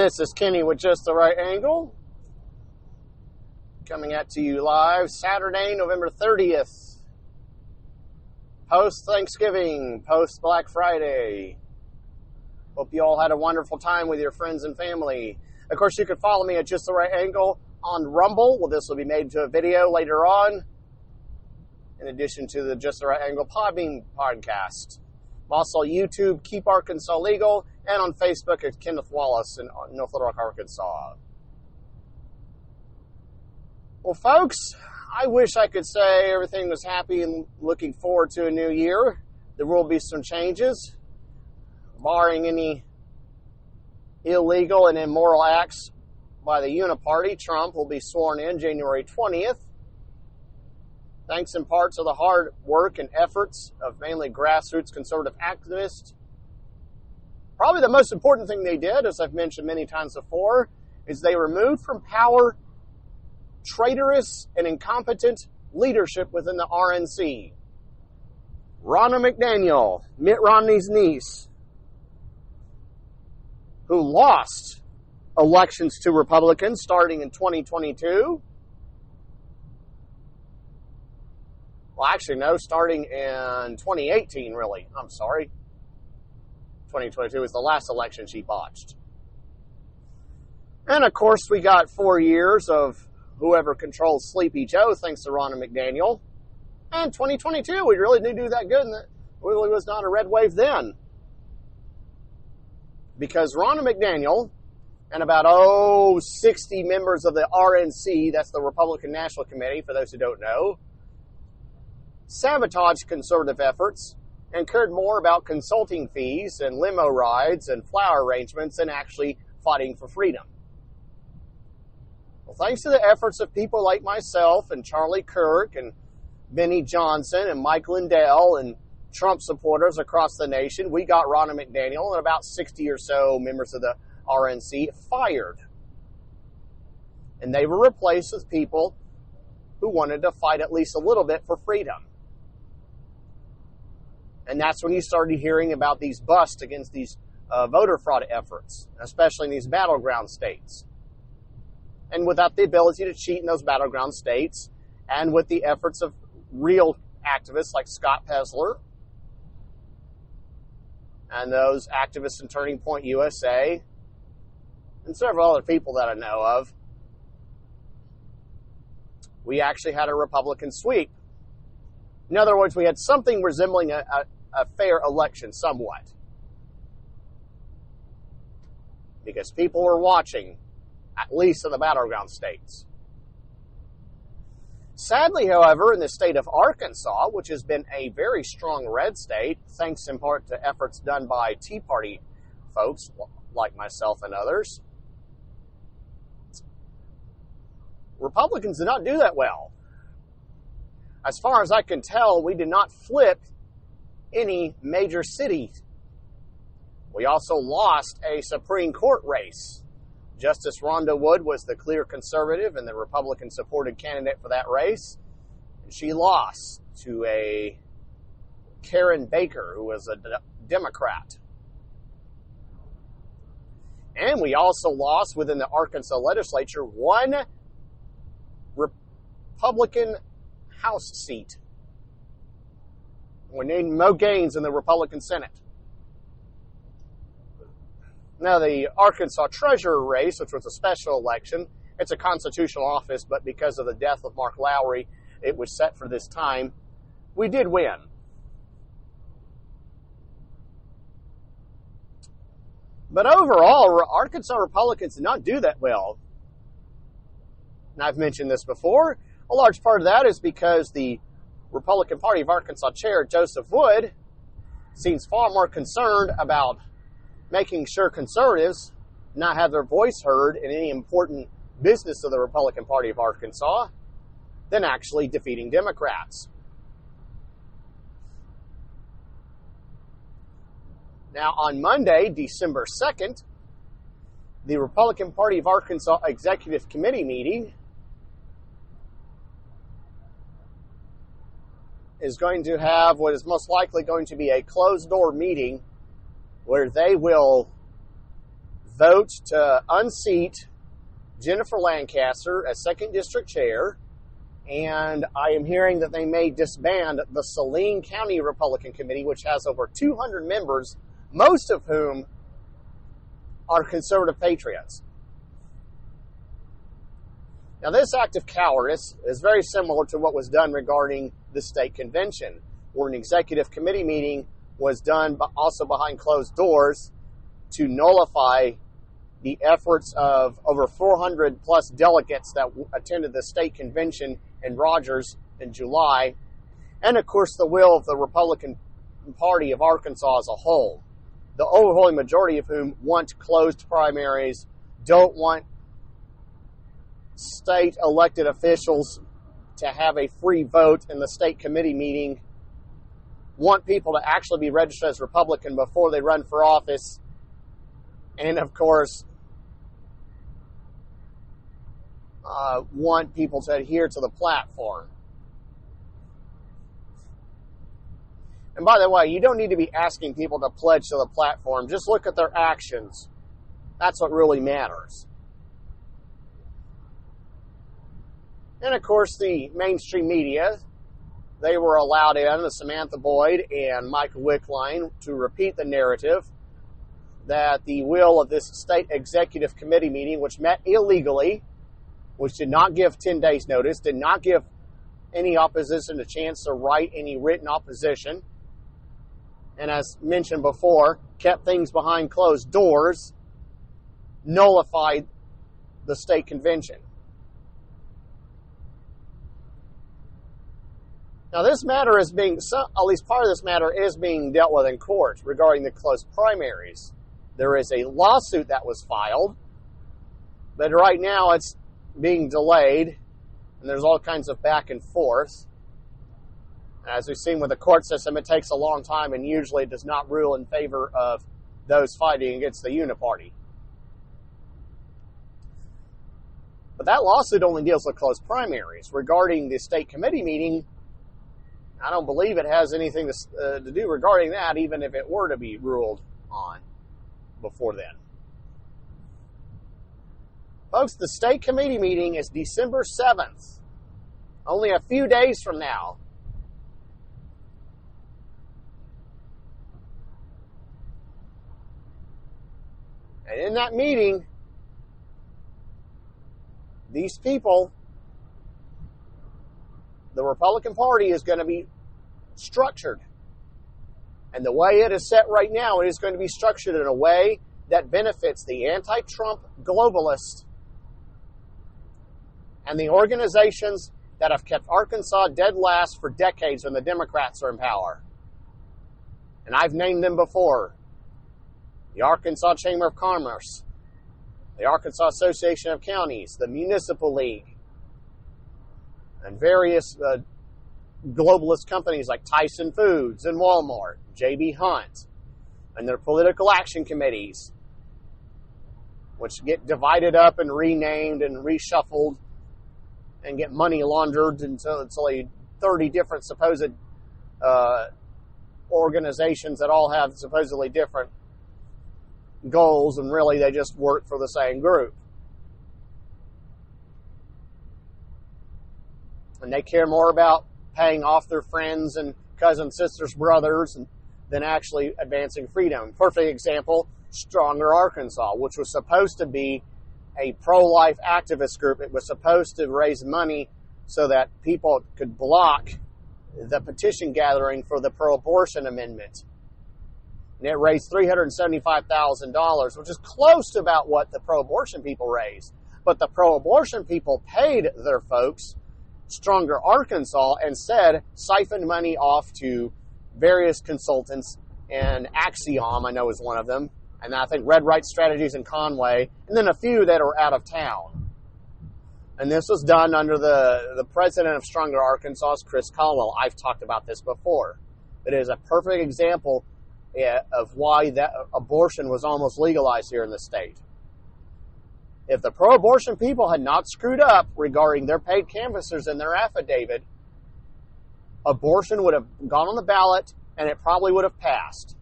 This is Kenny with Just the Right Angle, coming at to you live Saturday, November 30th, post-Thanksgiving, post-Black Friday. Hope you all had a wonderful time with your friends and family. Of course, you can follow me at Just the Right Angle on Rumble. Well, this will be made into a video later on, in addition to the Just the Right Angle Podbean podcast. I'm also on YouTube, Keep Arkansas Legal, and on Facebook at Kenneth Wallace in North Little Rock, Arkansas. Well, folks, I wish I could say everything was happy and looking forward to a new year. There will be some changes, barring any illegal and immoral acts by the Uniparty. Trump will be sworn in January 20th. Thanks in part to the hard work and efforts of mainly grassroots conservative activists. Probably the most important thing they did, as I've mentioned many times before, is they removed from power traitorous and incompetent leadership within the RNC. Ronna McDaniel, Mitt Romney's niece, who lost elections to Republicans starting in 2022. Well, actually, no, starting in 2018, really. I'm sorry. 2022 was the last election she botched. And, of course, we got 4 years of whoever controls Sleepy Joe, thanks to Ronna McDaniel. And 2022, we really did do that good, and it really was not a red wave then. Because Ronna McDaniel and about, 60 members of the RNC, that's the Republican National Committee, for those who don't know, sabotaged conservative efforts and cared more about consulting fees and limo rides and flower arrangements than actually fighting for freedom. Well, thanks to the efforts of people like myself and Charlie Kirk and Benny Johnson and Mike Lindell and Trump supporters across the nation, we got Ronna McDaniel and about 60 or so members of the RNC fired. And they were replaced with people who wanted to fight at least a little bit for freedom. And that's when you started hearing about these busts against these voter fraud efforts, especially in these battleground states. And without the ability to cheat in those battleground states, and with the efforts of real activists like Scott Pezler, and those activists in Turning Point USA, and several other people that I know of, we actually had a Republican sweep. In other words, we had something resembling a fair election somewhat. Because people were watching, at least in the battleground states. Sadly, however, in the state of Arkansas, which has been a very strong red state, thanks in part to efforts done by Tea Party folks like myself and others, Republicans did not do that well. As far as I can tell, we did not flip any major city. We also lost a Supreme Court race. Justice Rhonda Wood was the clear conservative and the Republican-supported candidate for that race. And she lost to a Karen Baker, who was a Democrat. And we also lost within the Arkansas legislature one Republican House seat. We need Mo Gaines in the Republican Senate. Now, the Arkansas Treasurer race, which was a special election, it's a constitutional office, but because of the death of Mark Lowry, it was set for this time. We did win. But overall, Arkansas Republicans did not do that well. And I've mentioned this before. A large part of that is because the Republican Party of Arkansas Chair Joseph Wood seems far more concerned about making sure conservatives not have their voice heard in any important business of the Republican Party of Arkansas than actually defeating Democrats. Now, on Monday, December 2nd, the Republican Party of Arkansas Executive Committee meeting is going to have what is most likely going to be a closed-door meeting where they will vote to unseat Jennifer Lancaster as 2nd District Chair, and I am hearing that they may disband the Saline County Republican Committee, which has over 200 members, most of whom are conservative patriots. Now, this act of cowardice is very similar to what was done regarding the state convention, where an executive committee meeting was done but also behind closed doors to nullify the efforts of over 400 plus delegates that attended the state convention in Rogers in July, and of course the will of the Republican Party of Arkansas as a whole, the overwhelming majority of whom want closed primaries, don't want state elected officials to have a free vote in the state committee meeting, want people to actually be registered as Republican before they run for office, and of course want people to adhere to the platform. And by the way, you don't need to be asking people to pledge to the platform. Just look at their actions. That's what really matters. And of course, the mainstream media, they were allowed in, the Samantha Boyd and Michael Wickline, to repeat the narrative that the will of this state executive committee meeting, which met illegally, which did not give 10 days notice, did not give any opposition a chance to write any written opposition, and as mentioned before, kept things behind closed doors, nullified the state convention. Now, this matter is being, at least part of this matter is being dealt with in court regarding the closed primaries. There is a lawsuit that was filed, but right now it's being delayed, and there's all kinds of back and forth. As we've seen with the court system, it takes a long time, and usually it does not rule in favor of those fighting against the uniparty. But that lawsuit only deals with closed primaries. Regarding the state committee meeting, I don't believe it has anything to do regarding that, even if it were to be ruled on before then. Folks, the state committee meeting is December 7th, only a few days from now. And in that meeting, these people, the Republican Party is going to be structured. And the way it is set right now, it is going to be structured in a way that benefits the anti-Trump globalists and the organizations that have kept Arkansas dead last for decades when the Democrats are in power. And I've named them before. The Arkansas Chamber of Commerce, the Arkansas Association of Counties, the Municipal League, and various globalist companies like Tyson Foods and Walmart, J.B. Hunt, and their political action committees, which get divided up and renamed and reshuffled and get money laundered until it's like 30 different supposed organizations that all have supposedly different goals, and really they just work for the same group. And they care more about paying off their friends and cousins, sisters, brothers than actually advancing freedom. Perfect example, Stronger Arkansas, which was supposed to be a pro-life activist group. It was supposed to raise money so that people could block the petition gathering for the pro-abortion amendment. And it raised $375,000, which is close to about what the pro-abortion people raised. But the pro-abortion people paid their folks, Stronger Arkansas, and said siphoned money off to various consultants, and Axiom, I know, is one of them, and I think Red Right Strategies in Conway, and then a few that are out of town. And this was done under the president of Stronger Arkansas, Chris Caldwell. I've talked about this before. It is a perfect example of why that abortion was almost legalized here in the state. If the pro-abortion people had not screwed up regarding their paid canvassers and their affidavit, abortion would have gone on the ballot and it probably would have passed.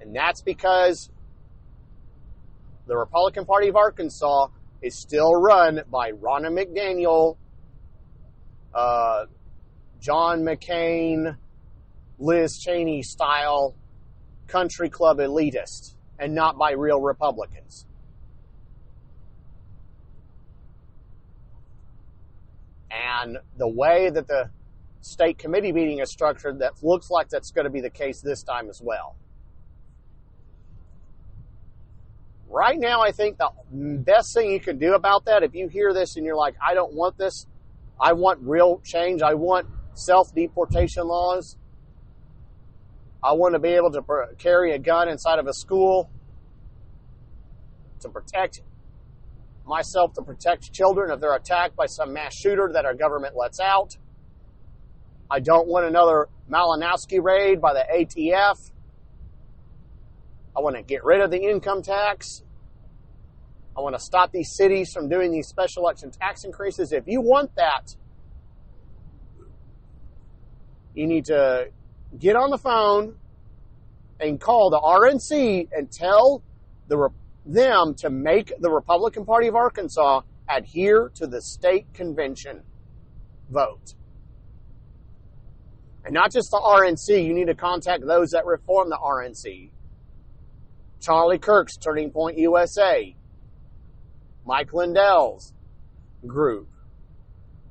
And that's because the Republican Party of Arkansas is still run by Ronna McDaniel, John McCain, Liz Cheney style country club elitists, and not by real Republicans. And the way that the state committee meeting is structured, that looks like that's going to be the case this time as well. Right now, I think the best thing you can do about that, if you hear this and you're like, I don't want this, I want real change, I want self-deportation laws, I want to be able to carry a gun inside of a school to protect myself, to protect children if they're attacked by some mass shooter that our government lets out. I don't want another Malinowski raid by the ATF. I want to get rid of the income tax. I want to stop these cities from doing these special election tax increases. If you want that, you need to get on the phone and call the RNC and tell them to make the Republican Party of Arkansas adhere to the state convention vote. And not just the RNC, you need to contact those that reform the RNC. Charlie Kirk's Turning Point USA, Mike Lindell's group,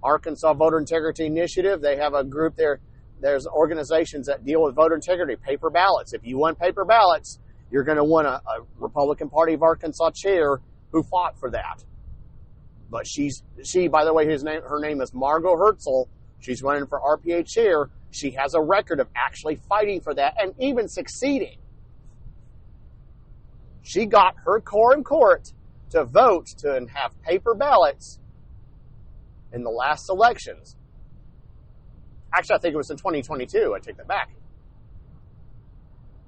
Arkansas Voter Integrity Initiative. They have a group there. There's organizations that deal with voter integrity, paper ballots. If you want paper ballots, you're going to want a Republican Party of Arkansas chair who fought for that. But she, by the way, her name is Margot Herzl. She's running for RPA chair. She has a record of actually fighting for that and even succeeding. She got her quorum court to vote to have paper ballots in the last elections. Actually, I think it was in 2022. I take that back.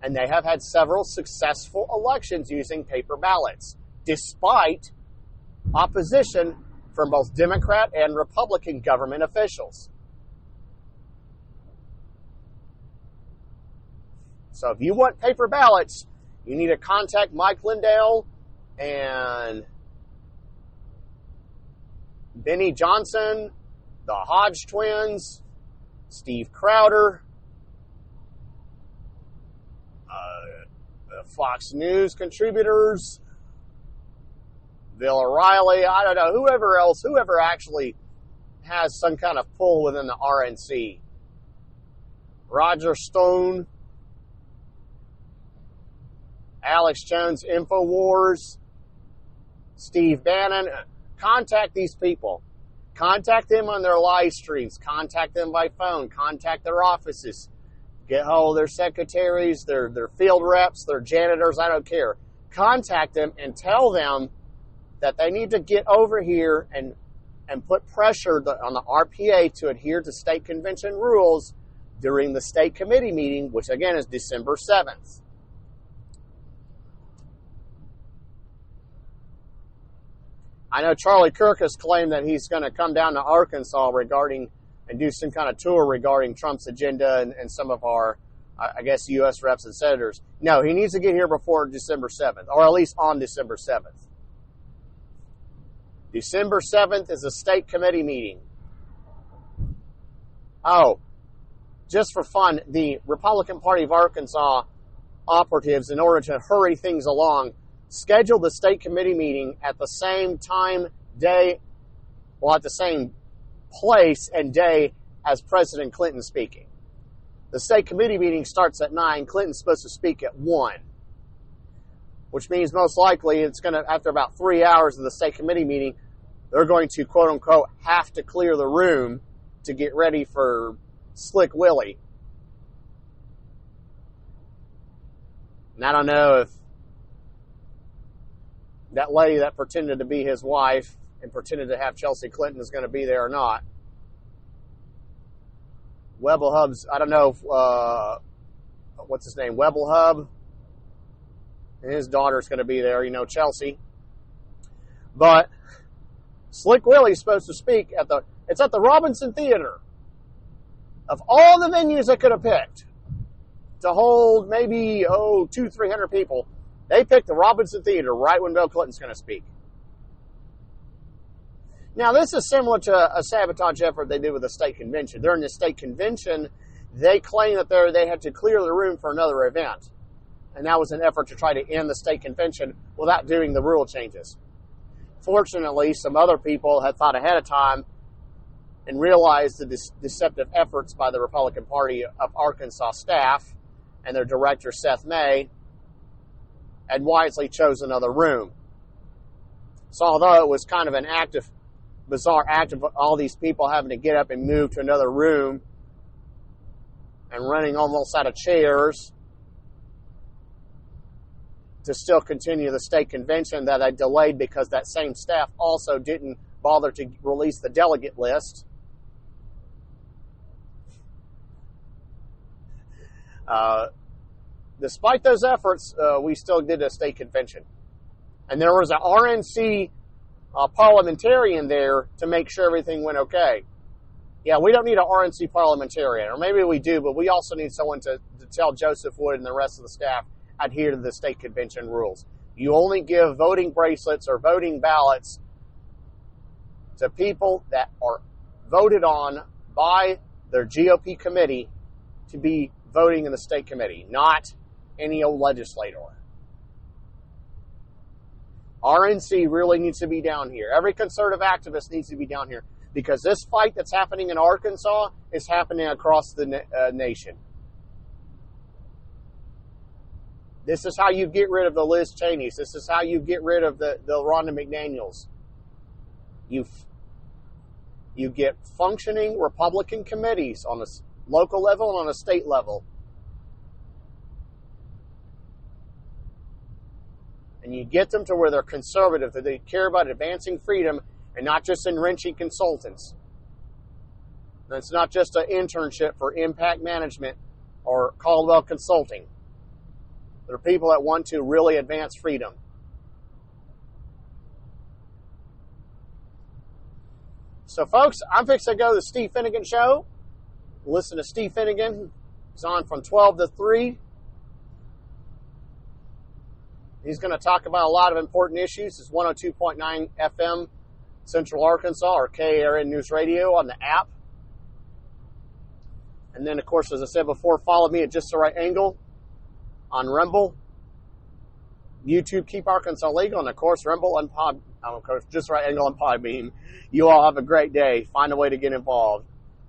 And they have had several successful elections using paper ballots, despite opposition from both Democrat and Republican government officials. So if you want paper ballots, you need to contact Mike Lindell and Benny Johnson, the Hodge twins, Steve Crowder, Fox News contributors, Bill O'Reilly, I don't know, whoever actually has some kind of pull within the RNC. Roger Stone, Alex Jones, InfoWars, Steve Bannon. Contact these people. Contact them on their live streams. Contact them by phone. Contact their offices. Get hold of their secretaries, their field reps, their janitors, I don't care. Contact them and tell them that they need to get over here and put pressure on the RPA to adhere to state convention rules during the state committee meeting, which again is December 7th. I know Charlie Kirk has claimed that he's going to come down to Arkansas and do some kind of tour regarding Trump's agenda and some of our, I guess, U.S. reps and senators. No, he needs to get here before December 7th, or at least on December 7th. December 7th is a state committee meeting. Oh, just for fun, the Republican Party of Arkansas operatives, in order to hurry things along, scheduled the state committee meeting at the same time, day, well, at the same place and day as President Clinton speaking. The state committee meeting starts at 9. Clinton's supposed to speak at 1, which means most likely it's going to, after about 3 hours of the state committee meeting, they're going to, quote unquote, have to clear the room to get ready for Slick Willie. And I don't know if that lady that pretended to be his wife and pretended to have Chelsea Clinton is going to be there or not. Webblehub's, I don't know if, what's his name, Webblehub, and his daughter's going to be there, Chelsea. But Slick Willie's supposed to speak it's at the Robinson Theater. Of all the venues I could have picked to hold maybe, 200-300 people. They picked the Robinson Theater right when Bill Clinton's going to speak. Now, this is similar to a sabotage effort they did with the state convention. During the state convention, they claimed that they had to clear the room for another event. And that was an effort to try to end the state convention without doing the rule changes. Fortunately, some other people had thought ahead of time and realized the deceptive efforts by the Republican Party of Arkansas staff and their director, Seth May, and wisely chose another room. So although it was kind of an bizarre act of all these people having to get up and move to another room and running almost out of chairs to still continue the state convention that I delayed because that same staff also didn't bother to release the delegate list. Despite those efforts, we still did a state convention. And there was an RNC parliamentarian there to make sure everything went okay. Yeah, we don't need an RNC parliamentarian, or maybe we do, but we also need someone to tell Joseph Wood and the rest of the staff adhere to the state convention rules. You only give voting bracelets or voting ballots to people that are voted on by their GOP committee to be voting in the state committee, not any old legislator. RNC really needs to be down here. Every conservative activist needs to be down here because this fight that's happening in Arkansas is happening across the nation. This is how you get rid of the Liz Cheneys. This is how you get rid of the Rhonda McDaniels. You get functioning Republican committees on a local level and on a state level. And you get them to where they're conservative, that they care about advancing freedom and not just enriching consultants. And it's not just an internship for impact management or Caldwell Consulting. There are people that want to really advance freedom. So, folks, I'm fixing to go to the Steve Finnegan Show. Listen to Steve Finnegan. He's on from 12 to 3. He's going to talk about a lot of important issues. It's 102.9 FM Central Arkansas or KARN News Radio on the app. And then, of course, as I said before, follow me at Just the Right Angle on Rumble. YouTube, Keep Arkansas Legal, and of course, Rumble and Just the Right Angle and Podbean. You all have a great day. Find a way to get involved.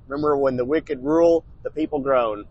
Remember, when the wicked rule, the people groan.